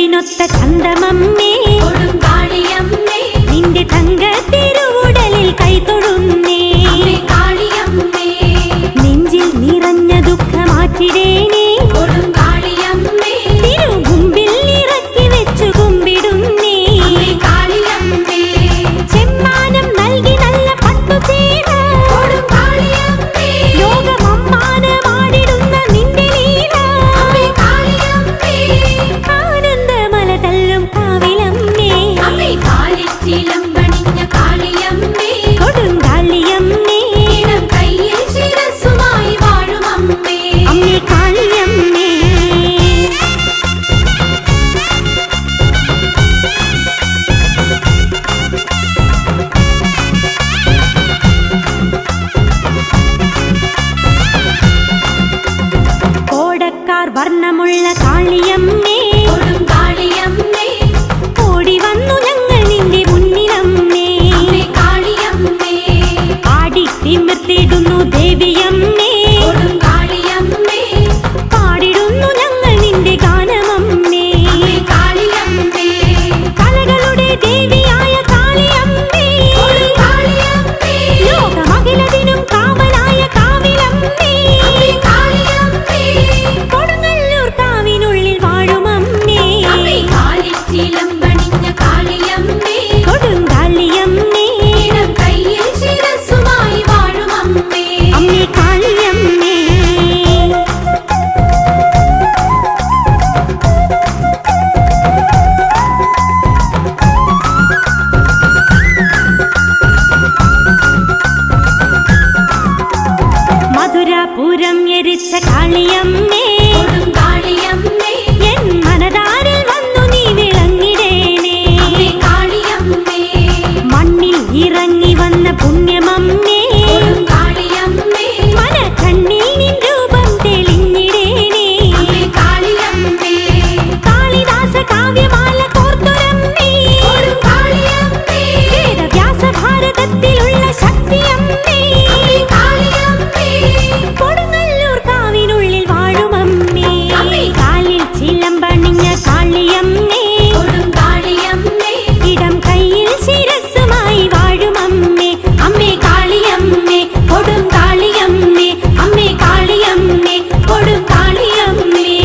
ചുണ്ടിനൊത്ത ചന്തമമ്മേ കൊടുങ്കാളിയമ്മേ നിന്റെ തങ്ക തിരുവുടലിൽ കൈതൊഴുന്നേ കാളിയമ്മേ നെഞ്ചിൽ നിറഞ്ഞ ദുഃഖമാറ്റിടേനേ കൊടുങ്കാളിയമ്മേ തിരുമുമ്പിൽ ഇറക്കി വെച്ചു കുമ്പിടുന്നേ കാളിയമ്മേ ചെമ്മാനം നൽകി നല്ല പട്ടുചേര കൊടുങ്കാളിയമ്മേ ലോകമമ്മാനമാടിടുന്ന നിന്റെ ലീല കാളിയമ്മേ ആനന്ദമല തല്ലും കാവിലമ്മേ കാലിച്ചിലമ്പണിഞ്ഞ കാളിയമ്മേ കൊടുങ്കാളിയമ്മേ ഇടം കയ്യിൽ ശിരസ്സുമായി വാഴും അമ്മേ അമ്മേ കാളിയമ്മേ കോടക്കാർ വർണ്ണമുള്ള കാളിയമ്മേ കൊടുങ്കാളിയമ്മേ ഓടി വന്നു ഞങ്ങൾ നിന്റെ മുന്നിലമ്മേ കാളിയമ്മേ ആടി തിമിർത്തിടുന്നു ദേവിയമ്മേ കൊടുങ്കാളിയമ്മേ പാടിടുന്നു ഞങ്ങൾ നിന്റെ ഗാനമമ്മേ കാളിയമ്മേ കലകളുടെ ദേവിയായ കാളിയമ്മേ കൊടുങ്കാളിയമ്മേ ലോകമഖിലതിനും കാവലായ കാവിലമ്മേ കാളിയമ്മേ കൊടുങ്ങല്ലൂർ കാവിനുള്ളിൽ വാഴുമമ്മേ കാലിച്ചിലമ്പണിഞ്ഞ കാളിയമ്മേ കൊടുങ്കാളിയമ്മേ ഇടം കയ്യിൽ ശിരസ്സുമായി വാഴും അമ്മേ അമ്മേ കാളിയമ്മേ മധുരാപുരം എരിച്ച കാളിയമ്മേ കൊടുങ്കാളിയമ്മേ എൻ മനതാരിൽ വന്നു നീ വിളങ്ങിടേണേ കാളിയമ്മേ മണ്ണിൽ ഇറങ്ങി വന്ന പുണ്യമമ്മേ കൊടുങ്കാളിയമ്മേ മനക്കണ്ണിൽ നിൻ രൂപം തെളിഞ്ഞിടേണേ കാളിയമ്മേ കാളിദാസ കാവ്യമാല കോർത്തുരമ്മേ കൊടുങ്കാളിയമ്മേ വേദവ്യാസ ഭാരതത്തിലുള്ള ശക്തിയമ്മേ കാളിയമ്മേ കൊടുങ്ങല്ലൂർ കാവിനുള്ളിൽ വാഴുമമ്മേ കാലിൽ ചിലമ്പണിഞ്ഞ കാളിയമ്മേ കൊടുങ്കാളിയമ്മേ ഇടം കയ്യിൽ ശിരസ്സുമായി വാഴുമമ്മേ അമ്മേ കാളിയമ്മേ കൊടുങ്കാളിയമ്മേ അമ്മേ കാളിയമ്മേ കൊടുങ്കാളിയമ്മേ